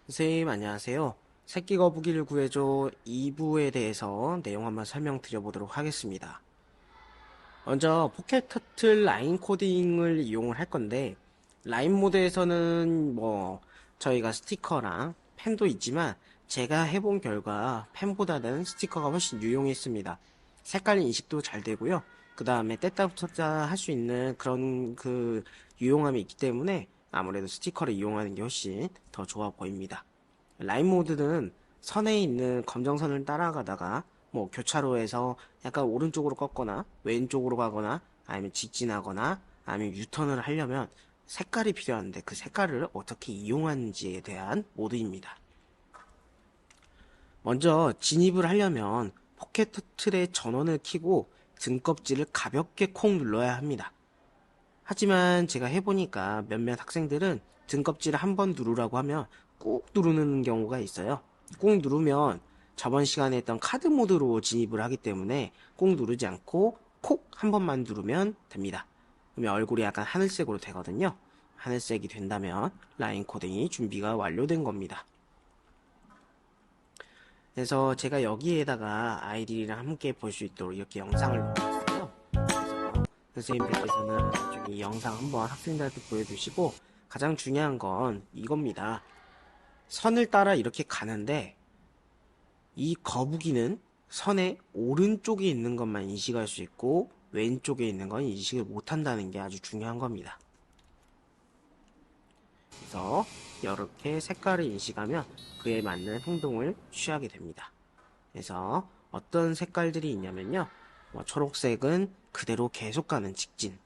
선생님, 안녕하세요. 새끼 거북이를 구해줘 2부에 대해서 내용 한번 설명드려 보도록 하겠습니다. 먼저 포켓터틀 라인 코딩을 이용을 할 건데, 라인 모드에서는 저희가 스티커랑 펜도 있지만, 제가 해본 결과 펜보다는 스티커가 훨씬 유용했습니다. 색깔 인식도 잘 되고요. 그 다음에 뗐다 붙였다 할 수 있는 그런 유용함이 있기 때문에 아무래도 스티커를 이용하는 게 훨씬 더 좋아 보입니다. 라인 모드는 선에 있는 검정선을 따라가다가 교차로에서 약간 오른쪽으로 꺾거나 왼쪽으로 가거나 아니면 직진하거나 아니면 유턴을 하려면 색깔이 필요한데 그 색깔을 어떻게 이용하는지에 대한 모드입니다. 먼저 진입을 하려면 포켓 터틀의 전원을 켜고 등껍질을 가볍게 콕 눌러야 합니다. 하지만 제가 해보니까 몇몇 학생들은 등껍질을 한 번 누르라고 하면 꾹 누르는 경우가 있어요. 꾹 누르면 저번 시간에 했던 카드 모드로 진입을 하기 때문에 꾹 누르지 않고 콕 한 번만 누르면 됩니다. 그러면 얼굴이 약간 하늘색으로 되거든요. 하늘색이 된다면 라인 코딩이 준비가 완료된 겁니다. 그래서 제가 여기에다가 아이들이랑 함께 볼 수 있도록 이렇게 영상을 넣어놨어요. 그래서 선생님들께서는 나중에 이 영상 한번 학생들한테 보여주시고 가장 중요한 건 이겁니다. 선을 따라 이렇게 가는데 이 거북이는 선의 오른쪽에 있는 것만 인식할 수 있고 왼쪽에 있는 건 인식을 못한다는 게 아주 중요한 겁니다. 그래서 이렇게 색깔을 인식하면 그에 맞는 행동을 취하게 됩니다. 그래서 어떤 색깔들이 있냐면요. 초록색은 그대로 계속 가는 직진.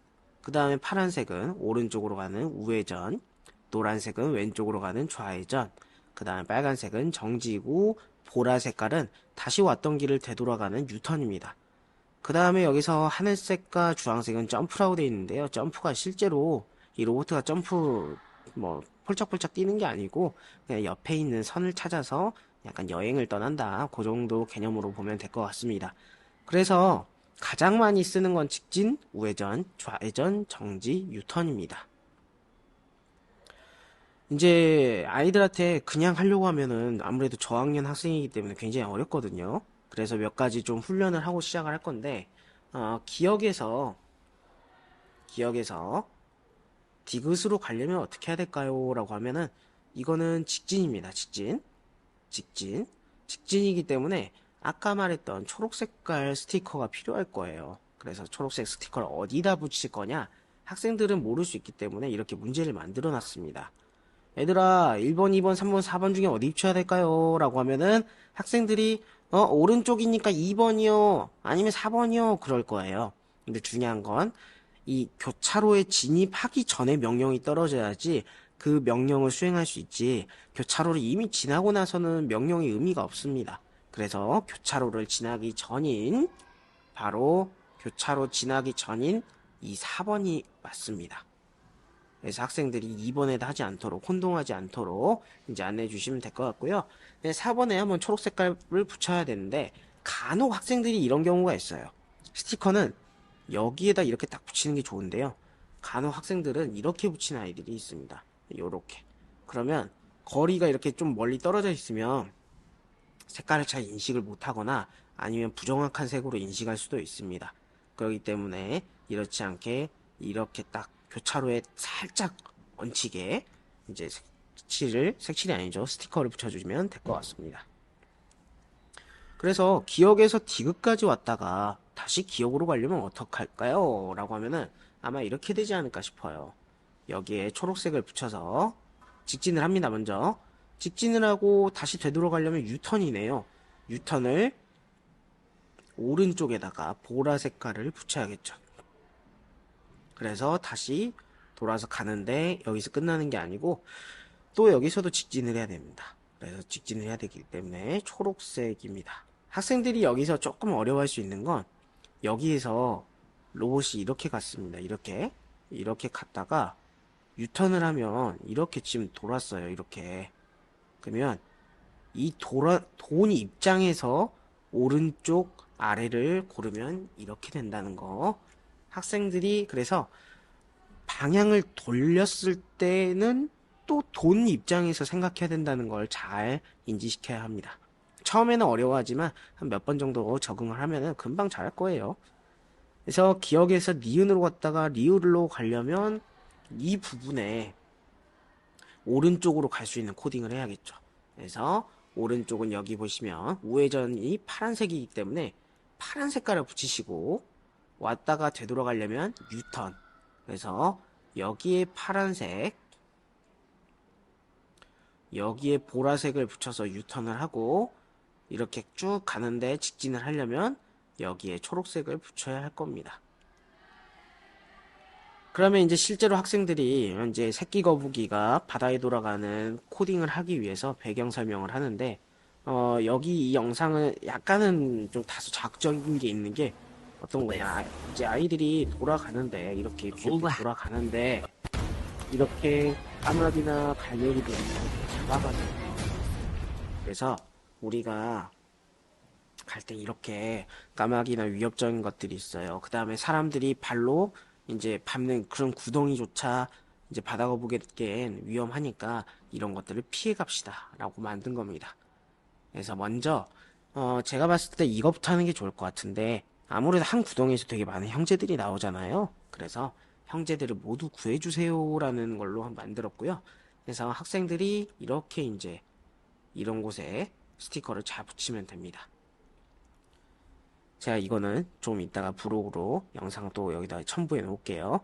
그 다음에 파란색은 오른쪽으로 가는 우회전. 노란색은 왼쪽으로 가는 좌회전. 그 다음에 빨간색은 정지이고 보라 색깔은 다시 왔던 길을 되돌아가는 유턴입니다. 그 다음에 여기서 하늘색과 주황색은 점프라고 되어 있는데요. 점프가 실제로 이 로봇가 점프 폴짝폴짝 뛰는 게 아니고 그냥 옆에 있는 선을 찾아서 약간 여행을 떠난다. 그 정도 개념으로 보면 될 것 같습니다. 그래서 가장 많이 쓰는 건 직진, 우회전, 좌회전, 정지, 유턴입니다. 이제 아이들한테 그냥 하려고 하면은 아무래도 저학년 학생이기 때문에 굉장히 어렵거든요. 그래서 몇 가지 좀 훈련을 하고 시작을 할 건데, 기억에서 디귿으로 가려면 어떻게 해야 될까요? 라고 하면은 이거는 직진입니다. 직진. 직진이기 때문에 아까 말했던 초록 색깔 스티커가 필요할 거예요. 그래서 초록색 스티커를 어디다 붙일 거냐? 학생들은 모를 수 있기 때문에 이렇게 문제를 만들어 놨습니다. 얘들아, 1번, 2번, 3번, 4번 중에 어디 붙여야 될까요? 라고 하면은 학생들이 오른쪽이니까 2번이요. 아니면 4번이요. 그럴 거예요. 근데 중요한 건 이 교차로에 진입하기 전에 명령이 떨어져야지 그 명령을 수행할 수 있지. 교차로를 이미 지나고 나서는 명령의 의미가 없습니다. 그래서 바로 교차로 지나기 전인 이 4번이 맞습니다. 그래서 학생들이 2번에다 하지 않도록, 혼동하지 않도록 이제 안내해 주시면 될 것 같고요. 4번에 한번 초록 색깔을 붙여야 되는데, 간혹 학생들이 이런 경우가 있어요. 스티커는 여기에다 이렇게 딱 붙이는 게 좋은데요. 간혹 학생들은 이렇게 붙이는 아이들이 있습니다. 요렇게. 그러면 거리가 이렇게 좀 멀리 떨어져 있으면 색깔을 잘 인식을 못하거나 아니면 부정확한 색으로 인식할 수도 있습니다. 그렇기 때문에 이렇지 않게 이렇게 딱 교차로에 살짝 얹히게 이제 색칠이 아니죠. 스티커를 붙여주시면 될 것 같습니다. 그래서 기억에서 디귿까지 왔다가 다시 기억으로 가려면 어떡할까요? 라고 하면은 아마 이렇게 되지 않을까 싶어요. 여기에 초록색을 붙여서 직진을 합니다, 먼저. 직진을 하고 다시 되돌아가려면 유턴이네요. 유턴을 오른쪽에다가 보라 색깔을 붙여야겠죠. 그래서 다시 돌아서 가는데 여기서 끝나는 게 아니고 또 여기서도 직진을 해야 됩니다. 그래서 직진을 해야 되기 때문에 초록색입니다. 학생들이 여기서 조금 어려워할 수 있는 건 여기에서 로봇이 이렇게 갔습니다. 이렇게 갔다가 유턴을 하면 이렇게 지금 돌았어요. 이렇게. 그러면 돈 입장에서 오른쪽 아래를 고르면 이렇게 된다는 거. 학생들이 그래서 방향을 돌렸을 때는 또 돈 입장에서 생각해야 된다는 걸 잘 인지시켜야 합니다. 처음에는 어려워하지만 한 몇 번 정도 적응을 하면은 금방 잘할 거예요. 그래서 기억에서 니은으로 갔다가 리을로 가려면 이 부분에 오른쪽으로 갈 수 있는 코딩을 해야겠죠. 그래서 오른쪽은 여기 보시면 우회전이 파란색이기 때문에 파란 색깔을 붙이시고 왔다가 되돌아가려면 유턴. 그래서 여기에 파란색, 여기에 보라색을 붙여서 유턴을 하고 이렇게 쭉 가는데 직진을 하려면 여기에 초록색을 붙여야 할 겁니다. 그러면 이제 실제로 학생들이 이제 새끼 거북이가 바다에 돌아가는 코딩을 하기 위해서 배경 설명을 하는데 여기 이 영상은 약간은 좀 다소 자극적인 게 있는 게 어떤 거냐, 이제 아이들이 돌아가는데 이렇게 귀엽게 돌아가는데 이렇게 까마귀나 갈매기들 잡아가지고, 그래서 우리가 갈 때 이렇게 까마귀나 위협적인 것들이 있어요. 그 다음에 사람들이 발로 이제 밟는 그런 구덩이조차 이제 바다 거북이에겐 위험하니까 이런 것들을 피해 갑시다 라고 만든 겁니다. 그래서 먼저 제가 봤을 때 이것부터 하는 게 좋을 것 같은데, 아무래도 한 구덩이에서 되게 많은 형제들이 나오잖아요. 그래서 형제들을 모두 구해주세요 라는 걸로 만들었고요. 그래서 학생들이 이렇게 이제 이런 곳에 스티커를 잘 붙이면 됩니다. 제가 이거는 좀 이따가 브로그로 영상 또 여기다 첨부해 놓을게요.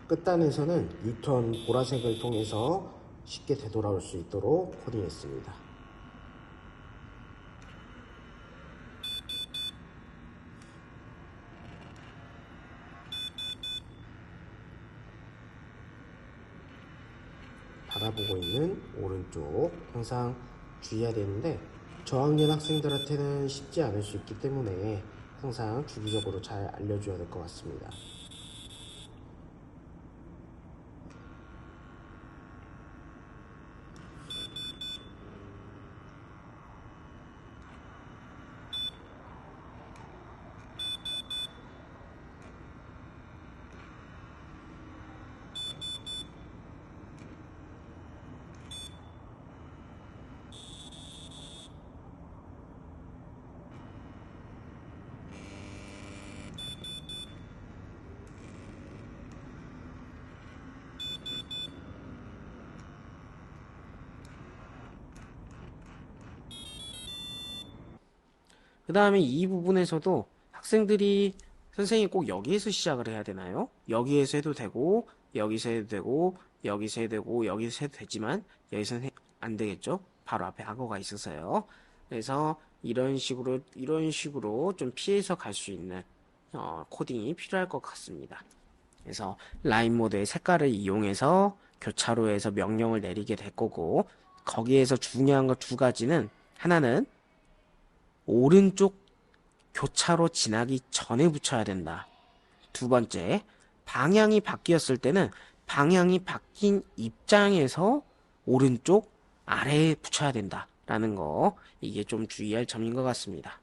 끝단에서는 유턴 보라색을 통해서 쉽게 되돌아올 수 있도록 코딩했습니다. 바라보고 있는 오른쪽 항상 주의해야 되는데, 저학년 학생들한테는 쉽지 않을 수 있기 때문에 항상 주기적으로 잘 알려줘야 될 것 같습니다. 그 다음에 이 부분에서도 학생들이 선생님이 꼭 여기에서 시작을 해야 되나요? 여기에서 해도 되고, 여기서 해도 되고, 여기서 해도 되고, 여기서 해도 되지만 여기서는 안 되겠죠? 바로 앞에 악어가 있어서요. 그래서 이런 식으로 좀 피해서 갈 수 있는 코딩이 필요할 것 같습니다. 그래서 라인 모드의 색깔을 이용해서 교차로에서 명령을 내리게 될 거고, 거기에서 중요한 거 두 가지는, 하나는 오른쪽 교차로 지나기 전에 붙여야 된다. 두 번째, 방향이 바뀌었을 때는 방향이 바뀐 입장에서 오른쪽 아래에 붙여야 된다. 라는 거, 이게 좀 주의할 점인 것 같습니다.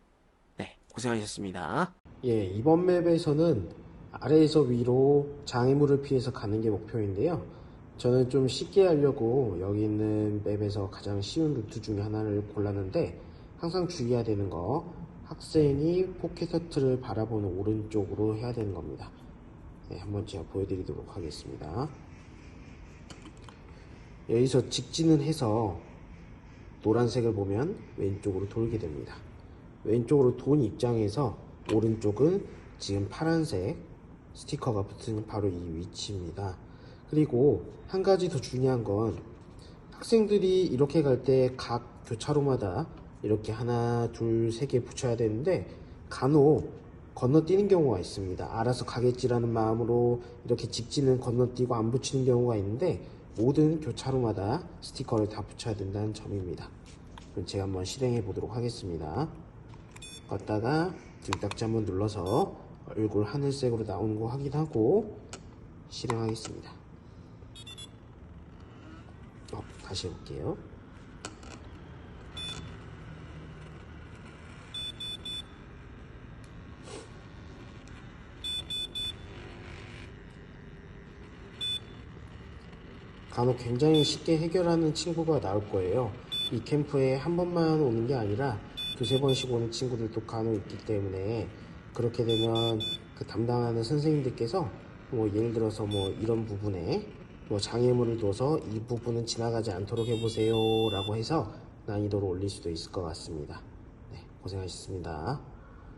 네, 고생하셨습니다. 예, 이번 맵에서는 아래에서 위로 장애물을 피해서 가는 게 목표인데요. 저는 좀 쉽게 하려고 여기 있는 맵에서 가장 쉬운 루트 중에 하나를 골랐는데, 항상 주의해야 되는 거, 학생이 포켓터틀을 바라보는 오른쪽으로 해야 되는 겁니다. 네, 한번 제가 보여드리도록 하겠습니다. 여기서 직진을 해서 노란색을 보면 왼쪽으로 돌게 됩니다. 왼쪽으로 돈 입장에서 오른쪽은 지금 파란색 스티커가 붙은 바로 이 위치입니다. 그리고 한 가지 더 중요한 건, 학생들이 이렇게 갈 때 각 교차로마다 이렇게 하나, 둘, 세 개 붙여야 되는데 간혹 건너뛰는 경우가 있습니다. 알아서 가겠지라는 마음으로 이렇게 직진은 건너뛰고 안 붙이는 경우가 있는데, 모든 교차로마다 스티커를 다 붙여야 된다는 점입니다. 그럼 제가 한번 실행해 보도록 하겠습니다. 걷다가 등딱지 한번 눌러서 얼굴 하늘색으로 나오는 거 확인하고 실행하겠습니다. 다시 해볼게요. 간혹 굉장히 쉽게 해결하는 친구가 나올 거예요. 이 캠프에 한 번만 오는 게 아니라 두세 번씩 오는 친구들도 간혹 있기 때문에, 그렇게 되면 그 담당하는 선생님들께서 뭐 예를 들어서 뭐 이런 부분에 뭐 장애물을 둬서 이 부분은 지나가지 않도록 해보세요 라고 해서 난이도를 올릴 수도 있을 것 같습니다. 네, 고생하셨습니다.